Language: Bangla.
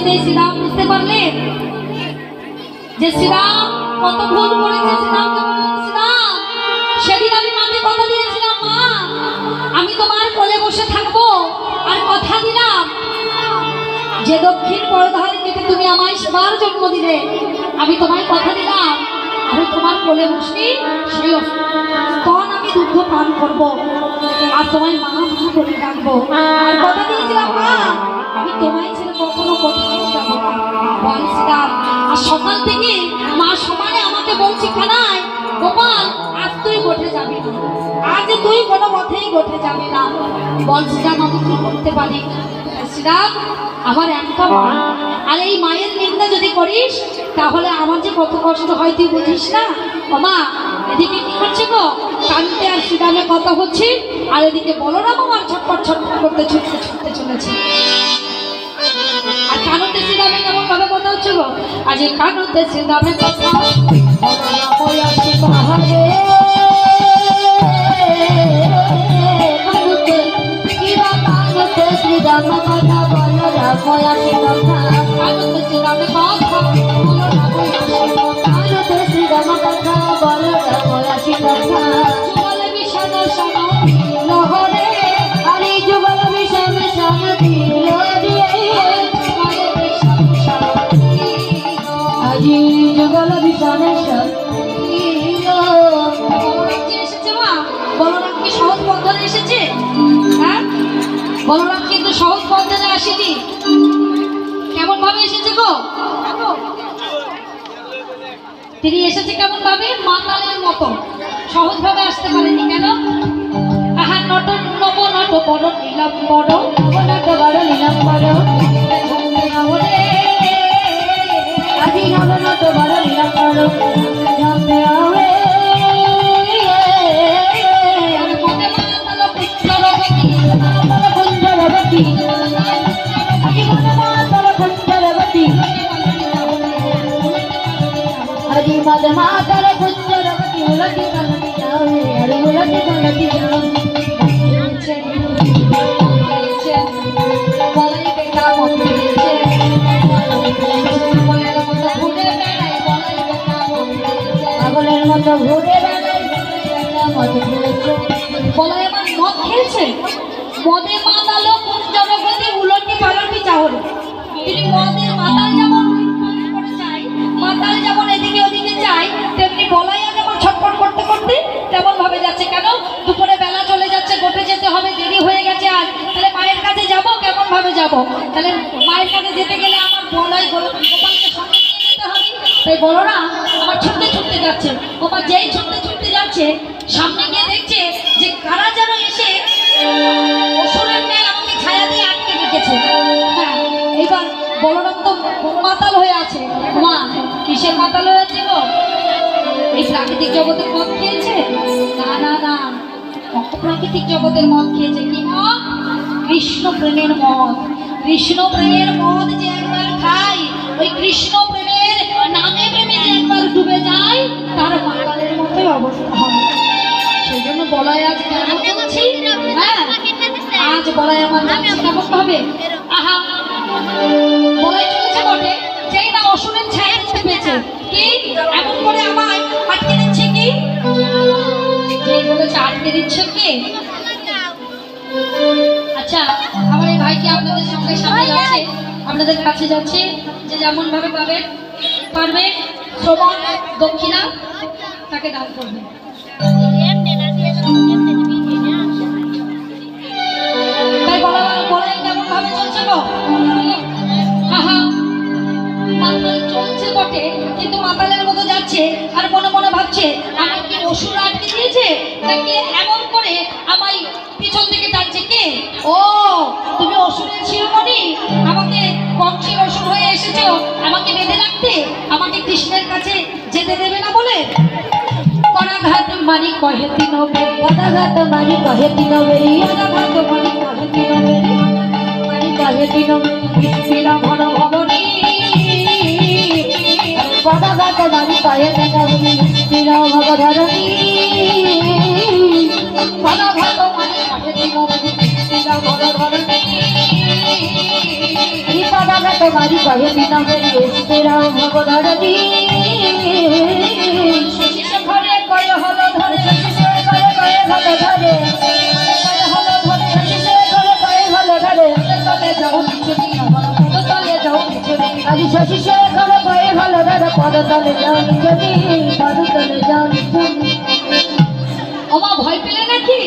সেদিন এই শ্রীরাম বুঝতে পারলেন যে শ্রীরাম কত ভুল করেছে। শ্রীরামকে বললেন, শ্রীরাম সেদিন আমি মাকে কথা দিয়েছিলাম, মা আমি তোমার কোলে বসে থাকবো, আর কথা দিলাম যে দক্ষিণ পরধার কেটে তুমি আমায় সেবার জন্ম দিলে, আমি তোমায় কথা দিলাম আমি তোমার কোলে বসি সেই স্তন আমি দুগ্ধ পান করবো, আর তোমায় মা মা বলে ডাকবো। আর কথা দিয়েছিলাম মা আমি তোমায় ছেড়ে কখনো কোথাও যাবো না। বলছিলাম আর সকাল থেকে মা সমানে আমাকে বলছি খানায়, গোপাল আজ তুই গোঠে যাবি না, আজ তুই কোনো মতেই গোঠে যাবি না। বলছিলাম আমি কি করতে পারি? শ্রীরাম আমার একটা মা, আর এই মায়ের নিন্দা যদি করিস তাহলে আমার যে কত কষ্ট হয় তুই বুঝিস না। ও মা এদিকে কি করছে গো? কানতে আর শ্রীরামের কথা হচ্ছে, আর এদিকে বলরাম আমার ছটপট ছটপট করতে ছুটতে ছুটতে চলেছে। আর কানতে শ্রীরামে কেমন ভাবে কথা হচ্ছে গো? আজ এই কানতে শ্রীরামের কথা শ্রীরাম কথা বলো রাময়া কথা, কানতে শ্রীরামের কথা বলো কানতে শ্রীরাম কথা বলো রাময়া কথা। যুগল বিষাদ সম লহরে, আরে যুগল বিষাদ সম দিল দিয়ে, আজি যুগল বিষাদ সম দিল। বলরাম যে এসেছে মা, বলরাম কি সহজ বন্ধনে এসেছে? হ্যাঁ বলরাম কিন্তু সহজ বন্ধনে আসেনি। কেমন ভাবে এসেছে গো? তিনি এসেছে কেমন ভাবে? মাতালের মতো, সহজ ভাবে আসতে পারেনি। কেন? আহা নট নব নট বড় নীলাম বড় নট বড় নীলাম বড় আজি নব নট বড় নীলাম বড় জানতে আবে মনে মাতাল কুঞ্জরবতী কুঞ্জরবতী আজি মনে মাতাল কুঞ্জরবতী আজি মনে মাতাল কুঞ্জরবতী উলটি কলটি যাবে আর উলটি কলটি যাবে। বলাই বেটা মতে পাগলের মতো ঘুরে বেড়ায়, বলাই আমার মদ খেয়েছে, মদে মাতালো জনগতি উলটি পালটি চাহরে। তিনি মদের মাতাল যেমন করে চাই, মাতাল যেমন এদিকে ওদিকে চাই, তেমনি বলাইয়া যেমন ছটফট করতে করতে তেমন ভাবে যাচ্ছে। কেন? দুপুরে বেলা চলে যাচ্ছে, গোটে যেতে হবে, দেরি হয়ে গেছে আজ, তাহলে মায়ের কাছে যাব কেমন ভাবে যাব? তাহলে মায়ের কাছে যেতে গেলে আমার বলাই গোপালকে সঙ্গে নিয়ে যেতে হবে। তাই বলরাম আমার ছুটতে ছুটতে যাচ্ছে। গোপাল যেই ছুটতে ছুটতে যাচ্ছে সামনে গিয়ে দেখছে যে কারা যেন এসে অসুরের ন্যায় আমাকে ছায়া দিয়ে আটকে রেখেছে। হ্যাঁ এইবার বলরাম তো মাতাল হয়ে আছে। মা কিসের মাতাল হয়ে আছে গো? এই প্রাকৃতিক জগতের মদ খেয়েছে? না না না, অপ্রাকৃতিক জগতের মদ খেয়েছে। কি মদ? কৃষ্ণ প্রেমের মদ। কৃষ্ণ প্রেমের মদ যে একবার খায়, ওই কৃষ্ণ প্রেমের নামে প্রেমে যে একবার ডুবে যায়, তার মাতালের মতোই অবস্থা হয়। সেই জন্য বলাই আজ কেমন যাচ্ছি? হ্যাঁ আজ বলাই আমার যাচ্ছে কেমন ভাবে। আহা বলাই চলেছে বটে, যেই না অসুরের ছায়া দেখতে পেয়েছে, কি এমন করে আমায় আটকে দিচ্ছে? কি যেই বলেছে আটকে দিচ্ছে কে? আচ্ছা আমার এই ভাই কি আপনাদের সঙ্গে সামনে যাচ্ছে, আপনাদের কাছে যাচ্ছে, যে যেমন ভাবে পাবে পারবে শ্রবণ দক্ষিণা তাকে দান করবে। তাই বলাই কেমন ভাবে চলছে গো? আহা মাতাল চলছে বটে, কিন্তু মাতালের মতো যাচ্ছে, আর মনে মনে ভাবছে আমার কি অসুর আটকে দিয়েছে, নাকি এমন করে আমায় পিছন থেকে টানছে কে? ও তুমি অসুরের শিরোমণি, আমাকে কংসের অসুর হয়ে এসেছো আমাকে বেঁধে রাখতে, আমাকে কৃষ্ণের কাছে যেতে দেবে না বলে। পরাঘাত মারি কহে তিনবে, পরাঘাত মারি কহে তিনবে, পরাঘাত মারি কহে তিনবে, মারি কহে তিনবে কৃষ্ণ ভর ভবনী, পরাঘাত মারি কহে তিনবে কৃষ্ণ ভবধরণী, পরাঘাত মারি কহে তিনবে কৃষ্ণ ভবধরণী, পরাঘাত মারি কহে বিনা মেরে এসতে রাও ভগধরণী শশীর ঘরে কয় হলো ধরে শশীর ঘরে কয়ে ভালো ধরে হলো ধরে শশীর ঘরে কয়ে ভালো ধরে তলে যাও নিচুরি আমার পদতলে যাও নিচুরি আরে শশীর ঘরে কয়ে ভালো ধরে পদতলে যাও নিচুরি পদতলে যাও নিচুরি ওমা ভয় পেলে নাকি